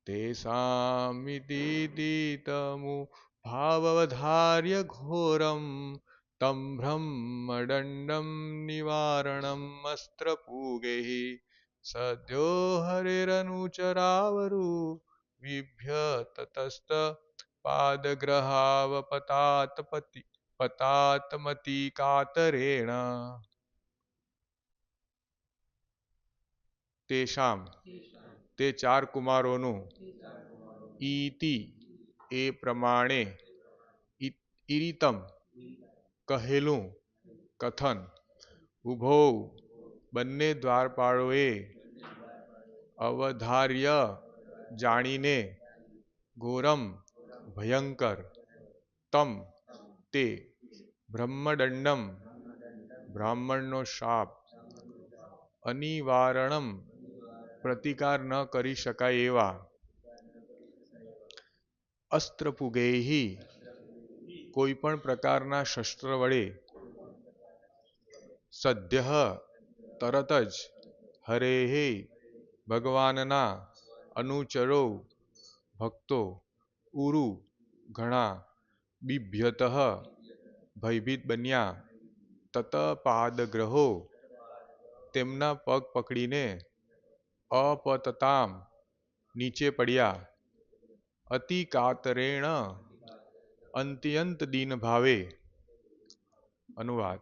તેષામિતિતમુ ભાવવધાર્ય ઘોરમ તમ બ્રહ્મદંડમ નિવારણમ અસ્ત્રપૂગૈઃ સદ્યો હરેરનુચરાવરુ વિભ્ય તતસ્ત પતાતમતિ કાતરેણ તેષામ તે ચાર કુમારોનું ઈતિ એ પ્રમાણે ઈરિતમ કહેલું કથન ઉભો બંને દ્વારપાળોએ અવધાર્ય જાણીને ઘોરમ ભયંકર તમ તે બ્રહ્મદંડમ બ્રાહ્મણનો શાપ અનિવારણમ પ્રતિકાર ન કરી શકાય એવા અસ્ત્રપુગૈઃ કોઈ પણ પ્રકારના શસ્ત્ર વડે સદ્ય તરત જ હરેઃ ભગવાનના અનુચરો ભક્તો ઉરુ ઘણા બિભ્યત ભયભીત બન્યા તત પાદગ્રહો તેમના પગ પકડીને અપતતામ નીચે પડ્યા અતિ કાતરેણ અત્યંત દીન ભાવે. અનુવાદ: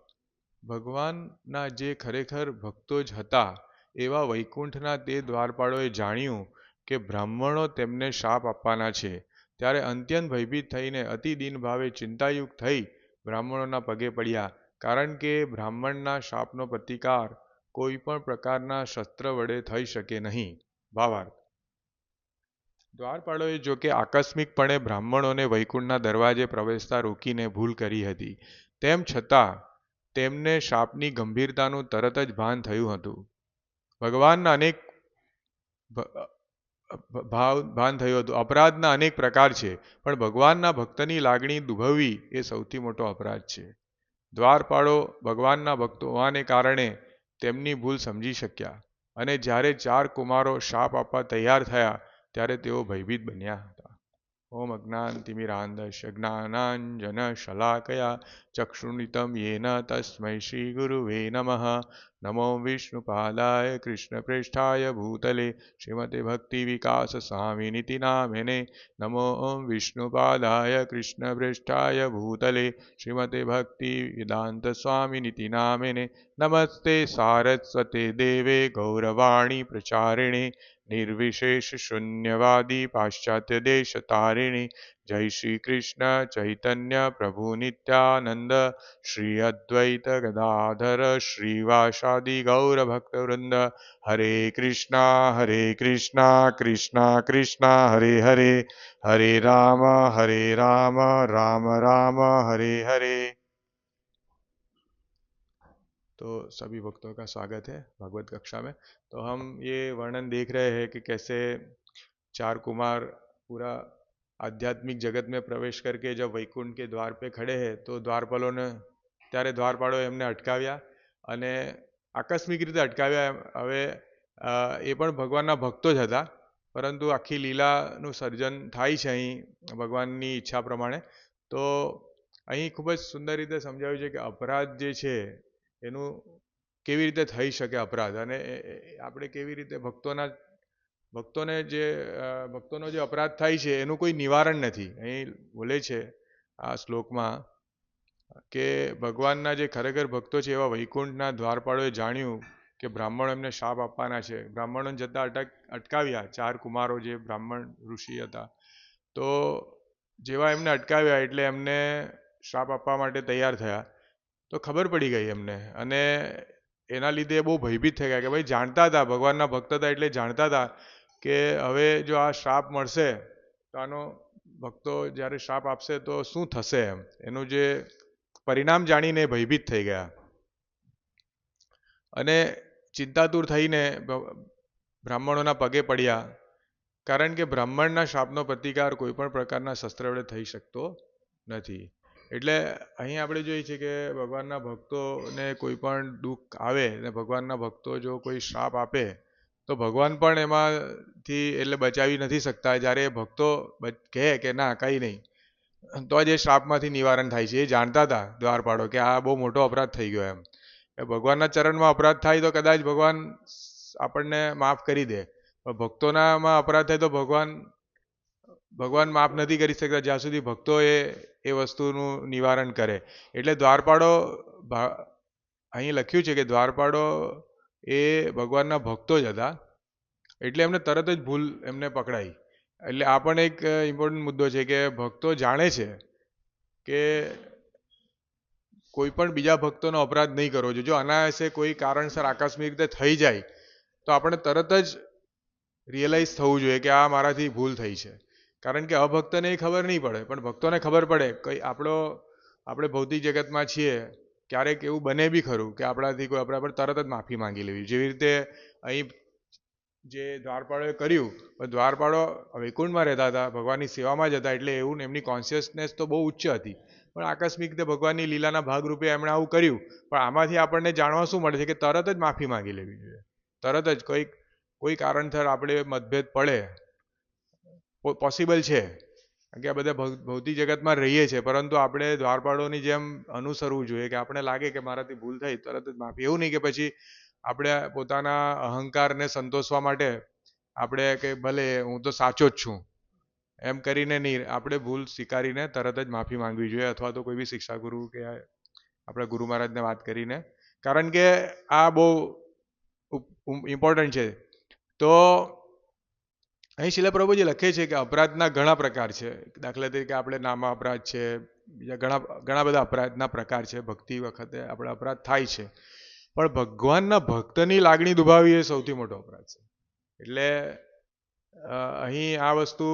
ભગવાનના જે ખરેખર ભક્તો જ હતા એવા વૈકુંઠના તે દ્વારપાળોએ જાણ્યું કે બ્રાહ્મણો તેમને શાપ આપવાના છે, ત્યારે અત્યંત ભયભીત થઈને અતિ દીન ભાવે ચિંતાયુક્ત થઈ બ્રાહ્મણોના પગે પડ્યા, કારણ કે બ્રાહ્મણના શાપનો પ્રતિકાર કોઈ પણ પ્રકારના શસ્ત્ર વડે થઈ શકે નહીં. ભાવાર્થ: દ્વારપાળોએ જોકે આકસ્મિકપણે બ્રાહ્મણોને વૈકુંઠના દરવાજે પ્રવેશતા રોકીને ભૂલ કરી હતી, તેમ છતાં તેમને શાપની ગંભીરતાનું તરત જ ભાન થયું હતું. અપરાધના અનેક પ્રકાર છે, પણ ભગવાનના ભક્તની લાગણી દુભવવી એ સૌથી મોટો અપરાધ છે. દ્વારપાળો ભગવાનના ભક્તો હોવાને કારણે તેમની ભૂલ સમજી શક્યા, અને જ્યારે ચાર કુમારો શાપ આપવા તૈયાર થયા ત્યારે તેઓ ભયભીત બન્યા હતા. ઓમ અજ્ઞાનતિમિરાન્ધસ્ય જ્ઞાનાંજનશલાકયા ચક્ષુર્મિલિતં યેન તસ્મૈ શ્રી ગુરુવે નમઃ. નમો વિષ્ણુપાદાય કૃષ્ણપ્રેષ્ઠાય ભૂતલે શ્રીમતે ભક્તિવિકાસ સ્વામિનિતિ નામિને. નમો વિષ્ણુપાદાય કૃષ્ણપ્રેષ્ઠાય ભૂતલે શ્રીમતે ભક્તિવેદાંત સ્વામિનિતિ નામિને. નમસ્તે સારસ્વતે દેવે ગૌરવાણી પ્રચારિણે નિર્વિશેષ શૂન્યવાદી પાશ્ચાત્ય દેશ તારિણી. જય શ્રી કૃષ્ણ ચૈતન્ય પ્રભુ નિત્યાનંદ શ્રી અદ્વૈત ગદાધર શ્રીવાસાદિ ગૌર ભક્તવૃંદ. હરે કૃષ્ણ કૃષ્ણ કૃષ્ણ હરે હરે, હરે રામ રામ રામ હરે हरे. तो सभी भक्तों का स्वागत है भगवत कक्षा में. तो हम ये वर्णन देख रहे हैं कि कैसे चार कुमार पूरा आध्यात्मिक जगत में प्रवेश करके जब वैकुंठ के द्वार पे खड़े हैं तो द्वारपालोને ત્યારે દ્વારપાળો એમને અટકાવ્યા અને આકસ્મિક રીતે અટકાવ્યા. હવે એ પણ ભગવાનના ભક્તો જ હતા, પરંતુ આખી લીલાનું સર્જન થાય છે અહીં ભગવાનની ઈચ્છા પ્રમાણે. તો અહીં ખૂબ જ સુંદર રીતે સમજાવ્યું છે કે અપરાધ જે છે એનું કેવી રીતે થઈ શકે અપરાધ, અને આપણે કેવી રીતે ભક્તોનો જે અપરાધ થાય છે એનું કોઈ નિવારણ નથી. અહીં બોલે છે આ શ્લોકમાં કે ભગવાનના જે ખરેખર ભક્તો છે એવા વૈકુંઠના દ્વારપાળોએ જાણ્યું કે બ્રાહ્મણો એમને શાપ આપવાના છે. બ્રાહ્મણોને જતા અટકાવ્યા, ચાર કુમારો જે બ્રાહ્મણ ઋષિ હતા. તો જેવા એમને અટકાવ્યા એટલે એમને શાપ આપવા માટે તૈયાર થયા. તો ખબર પડી ગઈ એમને, અને એના લીધે બહુ ભયભીત થઈ ગયા કે ભાઈ જાણતા હતા, ભગવાનના ભક્ત હતા એટલે જાણતા હતા કે હવે જો આ શાપ મળશે તો આનો ભક્તો જ્યારે શાપ આપશે તો શું થશે, એનું જે પરિણામ જાણીને ભયભીત થઈ ગયા અને ચિંતાતુર થઈને બ્રાહ્મણોના પગે પડ્યા, કારણ કે બ્રાહ્મણના શાપનો પ્રતિકાર કોઈ પણ પ્રકારના શસ્ત્ર વડે થઈ શકતો નથી. એટલે અહીં આપણે જોઈએ છીએ કે ભગવાનના ભક્તોને કોઈ પણ દુઃખ આવે ને ભગવાનના ભક્તો જો કોઈ શ્રાપ આપે તો ભગવાન પણ એમાંથી એટલે બચાવી નથી શકતા. જ્યારે ભક્તો કહે કે ના કંઈ નહીં, તો જ એ શ્રાપમાંથી નિવારણ થાય છે. એ જાણતા હતા દ્વારપાળો કે આ બહુ મોટો અપરાધ થઈ ગયો એમ. ભગવાનના ચરણમાં અપરાધ થાય તો કદાચ ભગવાન આપણને માફ કરી દે, પણ ભક્તોનામાં અપરાધ થાય તો ભગવાન માફ નથી કરી શકતા જ્યાં સુધી ભક્તો એ વસ્તુનું નિવારણ કરે. એટલે દ્વારપાળો અહીં લખ્યું છે કે દ્વારપાળો એ ભગવાનના ભક્તો જ હતા, એટલે એમને તરત જ ભૂલ એમને પકડાઈ. એટલે આ પણ એક ઇમ્પોર્ટન્ટ મુદ્દો છે કે ભક્તો જાણે છે કે કોઈ પણ બીજા ભક્તોનો અપરાધ નહીં કરવો જોઈએ. જો અનાયાસે કોઈ કારણસર આકસ્મિક રીતે થઈ જાય તો આપણે તરત જ રિયલાઇઝ થવું જોઈએ કે આ મારાથી ભૂલ થઈ છે. કારણ કે અભક્તને એ ખબર નહીં પડે, પણ ભક્તોને ખબર પડે. આપણે ભૌતિક જગતમાં છીએ, ક્યારેક એવું બને બી ખરું કે આપણાથી કોઈ અપરાધ પર તરત જ માફી માંગી લેવી. જેવી રીતે અહીં જે દ્વારપાળોએ કર્યું, પણ દ્વારપાળો વૈકુંઠમાં રહેતા હતા, ભગવાનની સેવામાં જ હતા, એટલે એવું એમની કોન્શિયસનેસ તો બહુ ઉચ્ચ હતી, પણ આકસ્મિક રીતે ભગવાનની લીલાના ભાગરૂપે એમણે આવું કર્યું. પણ આમાંથી આપણને જાણવા શું મળે છે કે તરત જ માફી માંગી લેવી જોઈએ. તરત જ કોઈ કારણસર આપણે મતભેદ પડે, પોસિબલ છે, કારણ કે આ બધા ભૌતિક જગતમાં રહીએ છીએ, પરંતુ આપણે દ્વારપાળોની જેમ અનુસરવું જોઈએ કે આપણે લાગે કે મારાથી ભૂલ થઈ, તરત જ માફી. એવું નહીં કે પછી આપણે પોતાના અહંકારને સંતોષવા માટે આપણે કે ભલે હું તો સાચો જ છું એમ કરીને નહીં, આપણે ભૂલ સ્વીકારીને તરત જ માફી માંગવી જોઈએ, અથવા તો કોઈ બી શિક્ષા ગુરુ કે આપણા ગુરુ મહારાજને વાત કરીને. કારણ કે આ બહુ ઇમ્પોર્ટન્ટ છે. તો અહીં શિલા પ્રભુજી લખે છે કે અપરાધના ઘણા પ્રકાર છે. દાખલા તરીકે આપણે નામા અપરાધ છે, બીજા ઘણા બધા અપરાધના પ્રકાર છે. ભક્તિ વખતે આપણે અપરાધ થાય છે, પણ ભગવાનના ભક્તની લાગણી દુભાવવી એ સૌથી મોટો અપરાધ છે. એટલે અહીં આ વસ્તુ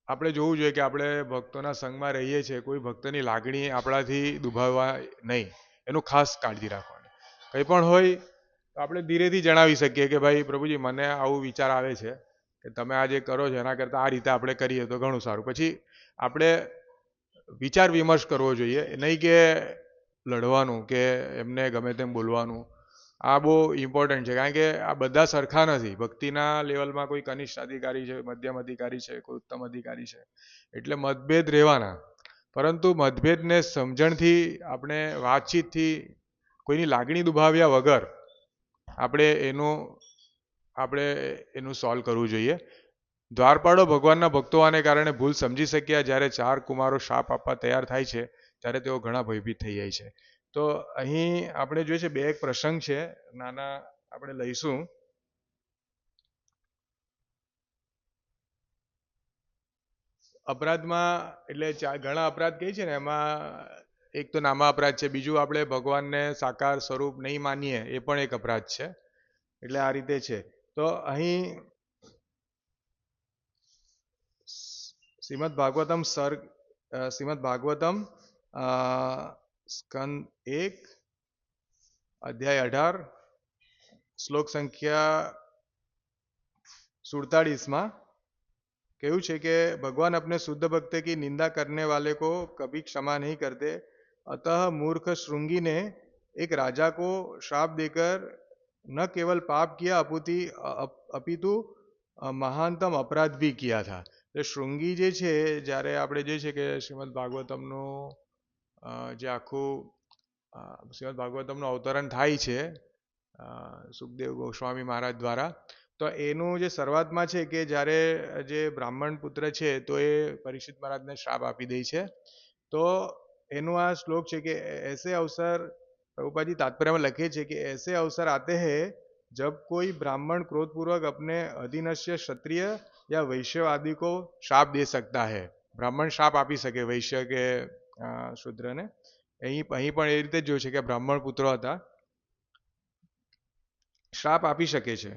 આપણે જોવું જોઈએ કે આપણે ભક્તોના સંગમાં રહીએ છીએ, કોઈ ભક્તની લાગણી આપણાથી દુભાવવા નહીં, એનું ખાસ કાળજી રાખવાની. કંઈ પણ હોય તો આપણે ધીરેથી જણાવી શકીએ કે ભાઈ પ્રભુજી મને આવું વિચાર આવે છે કે તમે આ જે કરો છો એના કરતાં આ રીતે આપણે કરીએ તો ઘણું સારું. પછી આપણે વિચાર વિમર્શ કરવો જોઈએ, નહીં કે લડવાનું કે એમને ગમે તેમ બોલવાનું. આ બહુ ઇમ્પોર્ટન્ટ છે, કારણ કે આ બધા સરખા નથી. ભક્તિના લેવલમાં કોઈ કનિષ્ઠ અધિકારી છે, મધ્યમ અધિકારી છે, કોઈ ઉત્તમ અધિકારી છે, એટલે મતભેદ રહેવાના. પરંતુ મતભેદને સમજણથી, આપણે વાતચીતથી, કોઈની લાગણી દુભાવ્યા વગર આપણે એનું સોલ્વ કરવું જોઈએ. દ્વારપાળો ભગવાનના ભક્તો આને કારણે ભૂલ સમજી શક્યા. જ્યારે 4 કુમારો શાપ આપવા તૈયાર થાય છે ત્યારે તેઓ ઘણા ભયભીત થઈ જાય છે. તો અહીં આપણે જોઈએ છે બે એક પ્રસંગ છે, નાના આપણે લઈશું. અપરાધમાં એટલે ઘણા અપરાધ કહે છે ને, એમાં એક તો નામા અપરાધ છે, બીજું આપણે ભગવાનને સાકાર સ્વરૂપ નહીં માનીએ એ પણ એક અપરાધ છે. એટલે આ રીતે છે. તો અહીં શ્રીમદ ભાગવતમ સ્કંદ 1 અધ્યાય 18 શ્લોક સંખ્યા 47 કહ્યું છે કે ભગવાન अपने शुद्ध भक्त की निंदा करने वाले को कभी क्षमा नहीं करते, अतः मूर्ख श्रृंगी ने एक राजा को श्राप देकर न केवल पाप किया अपितु મહાનતમ અપરાધ બી કિયા થા. એટલે શૃંગી જે છે, જ્યારે આપણે જોઈએ છે કે શ્રીમદ ભાગવતમનું જે આખું શ્રીમદ ભાગવતમનું અવતરણ થાય છે સુખદેવ ગોસ્વામી મહારાજ દ્વારા, તો એનું જે શરૂઆતમાં છે કે જ્યારે જે બ્રાહ્મણ પુત્ર છે તો એ પરીક્ષિત મહારાજને શ્રાપ આપી દે છે. તો એનું આ શ્લોક છે કે ऐसे अवसर, प्रभुपाद जी तात्पर्य में लखे છે કે ऐसे अवसर आते हैं जब कोई ब्राह्मण क्रोधपूर्वक अपने अधीनस्थ क्षत्रिय या वैश्य आदि को श्राप दे सकता है. બ્રાહ્મણ શ્રાપ આપી શકે વૈશ્ય કે શૂદ્રને. અહીં પણ એ રીતે જોયું છે કે બ્રાહ્મણ પુત્રો હતા, श्राप आपी सके छे.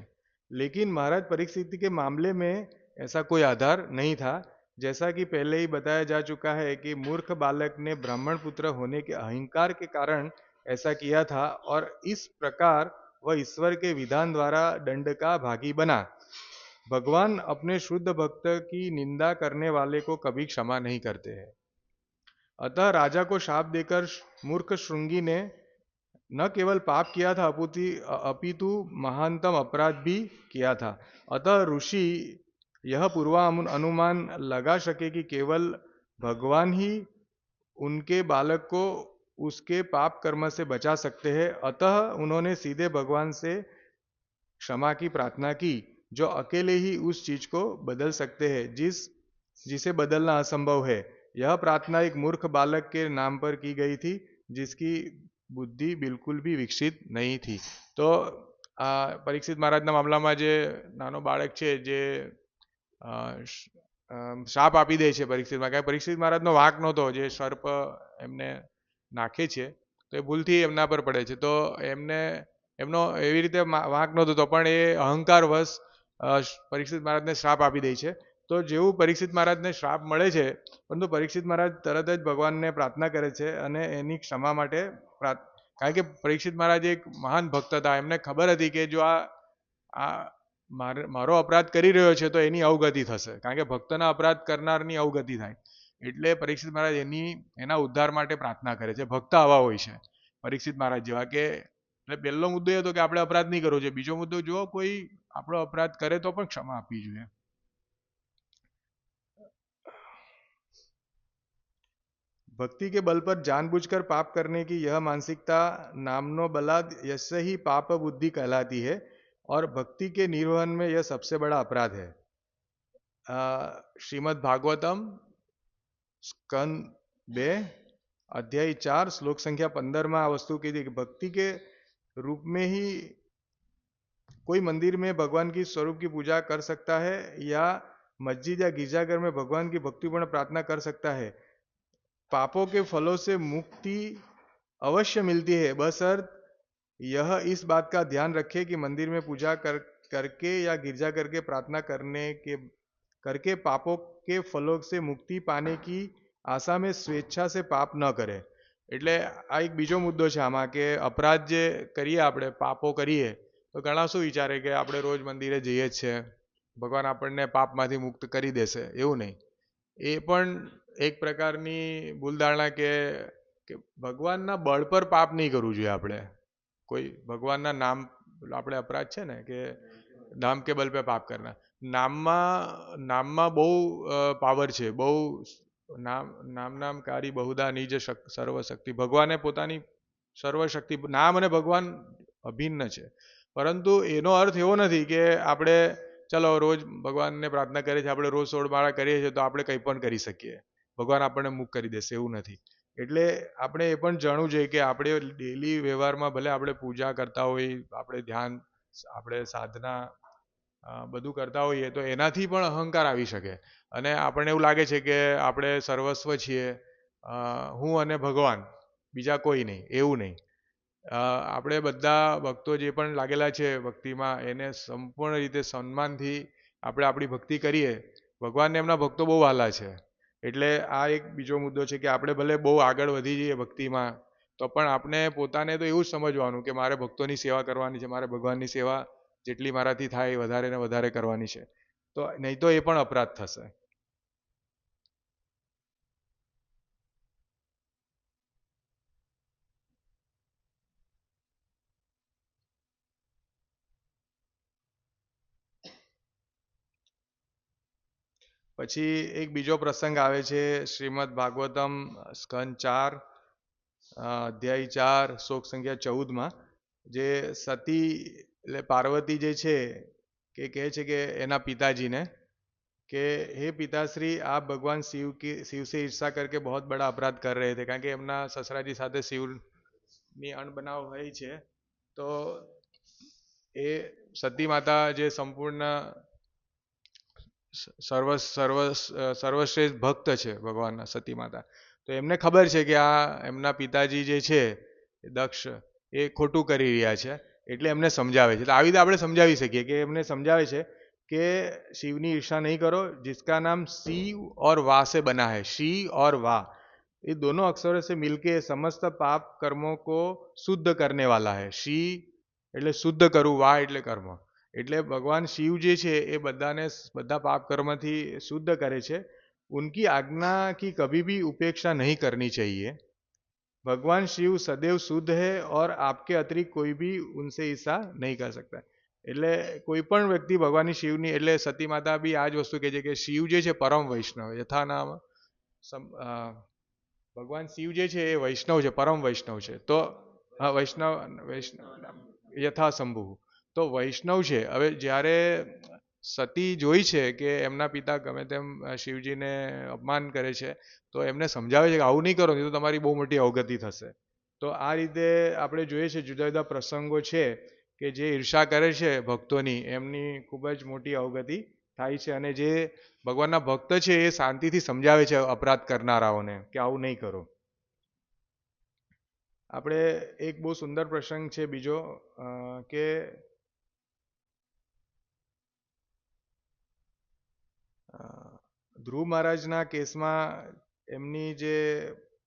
लेकिन महाराज परीक्षित के मामले में ऐसा कोई आधार नहीं था. जैसा कि पहले ही बताया जा चुका है कि मूर्ख बालक ने ब्राह्मण पुत्र होने के अहंकार के कारण ऐसा किया था, और इस प्रकार वह ईश्वर के विधान द्वारा दंड का भागी बना. भगवान अपने शुद्ध भक्त की निंदा करने वाले को कभी क्षमा नहीं करते हैं. अतः राजा को शाप देकर मूर्ख श्रृंगी ने न केवल पाप किया था अपितु महानतम अपराध भी किया था। अतः ऋषि यह अनुमान लगा सके कि केवल भगवान ही उनके बालक को उसके पाप कर्म से बचा सकते हैं। अतः उन्होंने सीधे भगवान से क्षमा की प्रार्थना की, जो अकेले ही उस चीज को बदल सकते हैं जिसे बदलना असंभव है। यह प्रार्थना एक मूर्ख बालक के नाम पर की गई थी, जिसकी बुद्धि बिल्कुल भी विकसित नहीं थी। तो परीक्षित महाराजना मामलाમાં જે નાનો બાળક છે જે શાપ આપી દે છે પરીક્ષિતમાં, કે પરીક્ષિત મહારાજનો વાંક નહોતો, જે સર્પ એમને નાખે છે તો એ ભૂલથી એમના પર પડે છે, તો એમનો એવી રીતે વાંક નહોતો, તો પણ એ અહંકાર વશ પરીક્ષિત મહારાજને શ્રાપ આપી દે છે. તો જેવું પરીક્ષિત મહારાજને શ્રાપ મળે છે, પરંતુ પરીક્ષિત મહારાજ તરત જ ભગવાનને પ્રાર્થના કરે છે અને એની ક્ષમા માટે કારણ કે પરીક્ષિત મહારાજ એક મહાન ભક્ત હતા. એમને ખબર હતી કે જો આ મારો અપરાધ કરી રહ્યો છે તો એની અવગતિ થશે, કારણ કે ભક્તના અપરાધ કરનારની અવગતિ થાય. એટલે પરીક્ષિત મહારાજ એના ઉદ્ધાર માટે પ્રાર્થના કરે છે. ભક્ત આવા હોય છે પરીક્ષિત મહારાજ જેવા, કે એટલે પહેલો મુદ્દો એ હતો કે આપણે અપરાધ નહીં કરવો જોઈએ. બીજો મુદ્દો, જો કોઈ આપણો અપરાધ કરે તો પણ ક્ષમા આપવી જોઈએ. भक्ति के बल पर जानबूझकर पाप करने की यह मानसिकता नामनो बलाद यस्य ही पाप बुद्धि कहलाती है, और भक्ति के निर्वहन में यह सबसे बड़ा अपराध है. श्रीमद् भागवतम स्कंद 2 अध्याय 4 श्लोक संख्या 15 में आ वस्तु की थी कि भक्ति के रूप में ही कोई मंदिर में भगवान की स्वरूप की पूजा कर सकता है या मस्जिद या गिरजाघर में भगवान की भक्तिपूर्ण प्रार्थना कर सकता है. पापों के फलों से मुक्ति अवश्य मिलती है, बशर्त यह इस बात का ध्यान रखे कि मंदिर में पूजा करके या गिरजा करके प्रार्थना करके पापों के फलों से मुक्ति पाने की आशा में स्वेच्छा से पाप न करे. એટલે આ એક બીજો મુદ્દો છે આમાં, કે અપરાધ જે કરીએ આપણે, પાપો કરીએ, તો ઘણા શું વિચારે કે આપણે રોજ મંદિરે જઈએ જ છે, ભગવાન આપણને પાપમાંથી મુક્ત કરી દેશે. એવું નહીં. એ પણ એક પ્રકારની ભૂલ ધારણા કે ભગવાનના બળ પર પાપ નહીં કરવું જોઈએ. આપણે કોઈ ભગવાનના નામ, આપણે અપરાધ છે ને કે નામ કે બલ પે પાપ કરના, નામમાં બહુ પાવર છે, બહુ નામકારી બહુધા નિજ સર્વશક્તિ. ભગવાને પોતાની સર્વશક્તિ, નામ અને ભગવાન અભિન્ન છે, પરંતુ એનો અર્થ એવો નથી કે આપણે ચલો રોજ ભગવાનને પ્રાર્થના કરીએ છીએ, આપણે રોજ 16 માળા કરીએ છીએ તો આપણે કંઈ પણ કરી શકીએ, ભગવાન આપણને મુક્ત કરી દેશે, એવું નથી. એટલે આપણે એ પણ જાણવું જોઈએ કે આપણે ડેલી વ્યવહારમાં ભલે આપણે પૂજા કરતા હોઈએ, આપણે ધ્યાન, આપણે સાધના બધું કરતા હોઈએ, તો એનાથી પણ અહંકાર આવી શકે અને આપણને એવું લાગે છે કે આપણે સર્વસ્વ છીએ, હું અને ભગવાન, બીજા કોઈ નહીં. એવું નહીં. આપણે બધા ભક્તો જે પણ લાગેલા છે ભક્તિમાં, એને સંપૂર્ણ રીતે સન્માનથી આપણે આપણી ભક્તિ કરીએ. ભગવાનને એમના ભક્તો બહુ વહાલા છે. એટલે આ એક બીજો મુદ્દો છે કે આપણે ભલે બહુ આગળ વધી જઈએ ભક્તિમાં, તો પણ આપણે પોતાને તો એવું જ સમજવાનું કે મારે ભક્તોની સેવા કરવાની છે, મારે ભગવાનની સેવા જેટલી મારાથી થાય વધારે ને વધારે કરવાની છે. તો નહીં તો એ પણ અપરાધ થશે. પછી એક બીજો પ્રસંગ આવે છે શ્રીમદ ભાગવતમ સ્કંદ 4 અધ્યાય 4 શ્લોક સંખ્યા 14માં, જે સતી એટલે પાર્વતી જે છે કે કહે છે કે એના પિતાજીને કે हे पिताश्री, आप भगवान शिव से ईर्षा करके बहुत बड़ा अपराध कर रहे थे. કારણ કે એમના સસરાજી સાથે શિવની અણબનાવ હોય છે. તો એ સતી માતા જે સંપૂર્ણ સર્વશ્રેષ્ઠ ભક્ત છે ભગવાનના, સતી માતા, તો એમને ખબર છે કે આ એમના પિતાજી જે છે દક્ષ, એ ખોટું કરી રહ્યા છે. એટલે એમને સમજાવે છે. તો આવી રીતે આપણે સમજાવી શકીએ કે એમને સમજાવે છે कि शिव की ईर्षा नहीं करो, जिसका नाम शिव और वा से बना है. शी और वा, ये दोनों अक्षरों से मिलके समस्त पाप कर्मों को शुद्ध करने वाला है. शी એટલે શુદ્ધ કરવું, વા એટલે કર્મ. એટલે ભગવાન શિવ જે છે એ બધા પાપ કર્મથી શુદ્ધ કરે છે. उनकी आज्ञा की कभी भी उपेक्षा नहीं करनी चाहिए. भगवान शिव सदैव शुद्ध है और आपके अतिरिक्त कोई भी उनसे ईर्षा नहीं कर सकता. એટલે કોઈ પણ વ્યક્તિ ભગવાનની શિવની એટલે સતી માતા બી આ જ વસ્તુ કહે છે કે શિવ જે છે પરમ વૈષ્ણવ યથા નામ ભગવાન શિવ જે છે એ વૈષ્ણવ છે, પરમ વૈષ્ણવ છે. તો હા, વૈષ્ણવ વૈષ્ણવ યથા શંભુ. તો વૈષ્ણવ છે. હવે જ્યારે સતી જોઈ છે કે એમના પિતા ગમે તેમ શિવજીને અપમાન કરે છે, તો એમને સમજાવે છે કે આવું નહીં કરો, નહીં તો તમારી બહુ મોટી અવગતિ થશે. તો આ રીતે આપણે જોઈએ છે જુદા જુદા પ્રસંગો છે કે જે ઈર્ષા કરે છે ભક્તોની, એમની ખૂબ જ મોટી અવગતિ થાય છે. અને જે ભગવાનના ભક્ત છે એ શાંતિથી સમજાવે છે અપરાધ કરનારાઓને કે આવું નહીં કરો. આપણે એક બહુ સુંદર પ્રસંગ છે બીજો કે ધ્રુવ મહારાજના કેસમાં એમની જે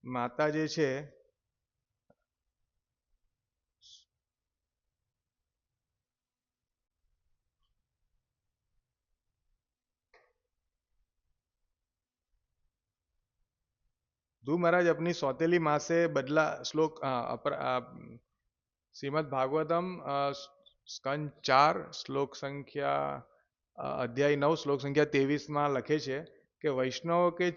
માતા જે છે ध्रुव महाराज अपनी सौतेली माँ से बदला श्लोक श्रीमद् भागवतम स्कंद 4 श्लोक संख्या अध्याय 9 श्लोक संख्या 23 में लखे छे कि वैष्णव के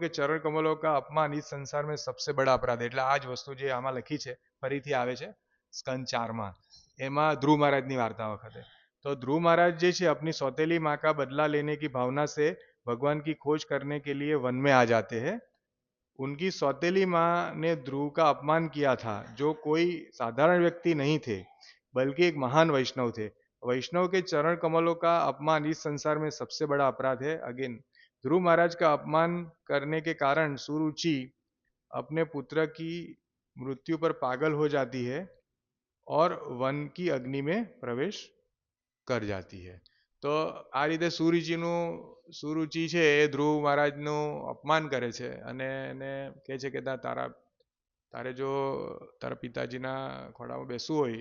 चरण कमलों का अपमान इस संसार में सबसे बड़ा अपराध है. એટલે આ જ વસ્તુ જે આમાં લખી છે ફરીથી આવે છે સ્કંદ 4 માં. એમાં ધ્રુવ મહારાજની વાર્તા વખતે तो ध्रुव महाराज जे छे अपनी सौतेली माँ का बदला लेने की भावना से भगवान की खोज करने के लिए वन में आ जाते हैं. उनकी सौतेली माँ ने ध्रुव का अपमान किया था, जो कोई साधारण व्यक्ति नहीं थे बल्कि एक महान वैष्णव थे. वैष्णव के चरण कमलों का अपमान इस संसार में सबसे बड़ा अपराध है. अगेन ध्रुव महाराज का अपमान करने के कारण सुरुचि अपने पुत्र की मृत्यु पर पागल हो जाती है और वन की अग्नि में प्रवेश कर जाती है. તો આ રીતે સુરુચિ છે એ ધ્રુવ મહારાજનું અપમાન કરે છે અને એને કહે છે કે તારે જો તારા પિતાજીના ખોળામાં બેસવું હોય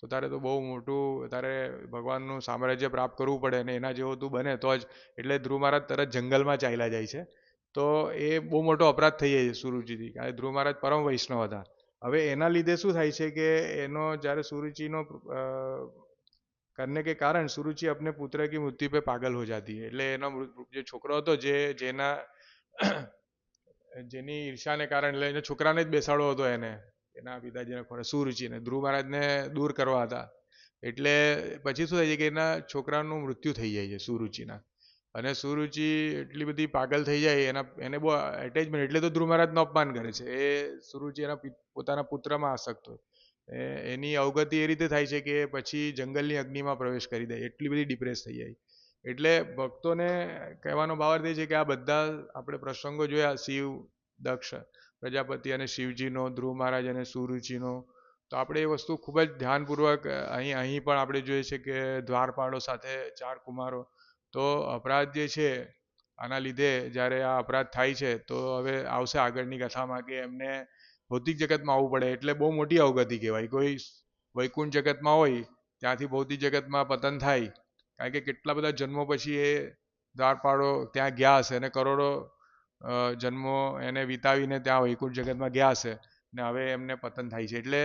તો તારે તો બહુ મોટું તારે ભગવાનનું સામ્રાજ્ય પ્રાપ્ત કરવું પડે અને એના જેવો તું બને તો જ. એટલે ધ્રુવ મહારાજ તરત જંગલમાં ચાલ્યા જાય છે. તો એ બહુ મોટો અપરાધ થઈ જાય છે સુરુચિથી, કારણ કે ધ્રુવ મહારાજ પરમ વૈષ્ણવ હતા. હવે એના લીધે શું થાય છે કે એનો જ્યારે સુરુચિનો करने के कारण सुरुचि अपने पुत्र की मृत्यु पे पागल हो जाती है. એટલે એનો જે છોકરો હતો જેની ઈર્ષાને કારણે એટલે એના છોકરાને જ બેસાડવો હતો એને એના પિતાજીને ખોળે સુરુચિને ધ્રુવ મહારાજને દૂર કરવા હતા. એટલે પછી શું થાય છે કે એના છોકરાનું મૃત્યુ થઈ જાય છે સુરુચિના. અને સુરુચિ એટલી બધી પાગલ થઈ જાય એને બહુ એટેચમેન્ટ, એટલે તો ધ્રુવ મહારાજનું અપમાન કરે છે. એ સુરુચિ એના પોતાના પુત્રમાં આસક્ત હોય. એની અવગતિ એ રીતે થાય છે કે પછી જંગલની અગ્નિમાં પ્રવેશ કરી દે, એટલી બધી ડિપ્રેસ થઈ જાય. એટલે ભક્તોને કહેવાનો ભાવાર્થ એ છે કે આ બધા આપણે પ્રસંગો જોયા, શિવ દક્ષ પ્રજાપતિ અને શિવજીનો, ધ્રુવ મહારાજ અને સુરુચિનો, તો આપણે એ વસ્તુ ખૂબ જ ધ્યાનપૂર્વક અહીં પણ આપણે જોઈએ છે કે દ્વારપાળો સાથે 4 કુમારો. તો અપરાધ જે છે આના લીધે જ્યારે આ અપરાધ થાય છે તો હવે આવશે આગળની કથામાં કે એમને ભૌતિક જગતમાં આવવું પડે, એટલે બહુ મોટી અવગતિ કહેવાય. કોઈ વૈકુંઠ જગતમાં હોય ત્યાંથી ભૌતિક જગતમાં પતન થાય, કારણ કે કેટલા બધા જન્મો પછી એ દ્વારપાળો ત્યાં ગયા હશે અને કરોડો જન્મો એને વિતાવીને ત્યાં વૈકુંઠ જગતમાં ગયા હશે ને હવે એમને પતન થાય છે. એટલે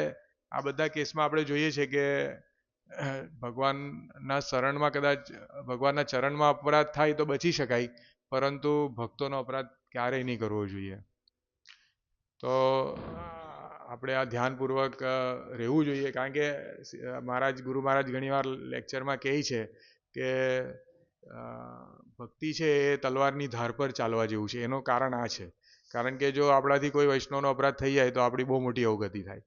આ બધા કેસમાં આપણે જોઈએ છે કે ભગવાનના શરણમાં કદાચ ભગવાનના ચરણમાં અપરાધ થાય તો બચી શકાય, પરંતુ ભક્તોનો અપરાધ ક્યારેય નહીં કરવો જોઈએ. તો આપણે આ ધ્યાનપૂર્વક રહેવું જોઈએ, કારણ કે ગુરુ મહારાજ ઘણીવાર લેક્ચરમાં કહે છે કે ભક્તિ છે એ તલવારની ધાર પર ચાલવા જેવું છે. એનું કારણ આ છે, કારણ કે જો આપણાથી કોઈ વૈષ્ણવનો અપરાધ થઈ જાય તો આપણી બહુ મોટી અવગતિ થાય.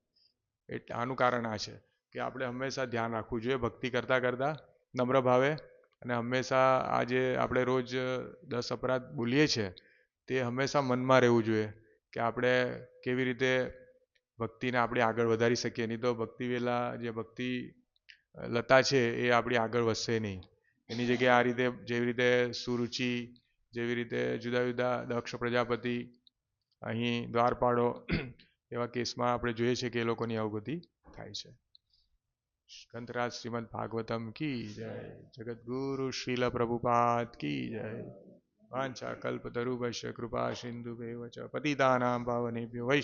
એટલે આનું કારણ આ છે કે આપણે હંમેશા ધ્યાન રાખવું જોઈએ ભક્તિ કરતાં કરતાં નમ્ર ભાવે. અને હંમેશા આ જે આપણે રોજ 10 અપરાધ બોલીએ છીએ તે હંમેશા મનમાં રહેવું જોઈએ કે આપણે કેવી રીતે ભક્તિને આપણે આગળ વધારી શકીએ. નહીં તો ભક્તિ વેલા જે ભક્તિ લતા છે એ આપણી આગળ વધશે નહીં. એની જગ્યાએ આ રીતે જેવી રીતે સુરુચિ, જેવી રીતે જુદા જુદા દક્ષ પ્રજાપતિ, અહીં દ્વારપાળો, એવા કેસમાં આપણે જોઈએ છે કે એ લોકોની અવગતિ થાય છે. ગ્રંથરાજ શ્રીમદ ભાગવતમ કી જય. જગતગુરુ શ્રીલ પ્રભુપાદ કી જય. વાંછા કલ્પતરુભ્યશ્ચ કૃપા સિંધુભ્યૈવ ચ પતિતાનાં પાવનેભ્યો વૈષ્ણવેભ્યો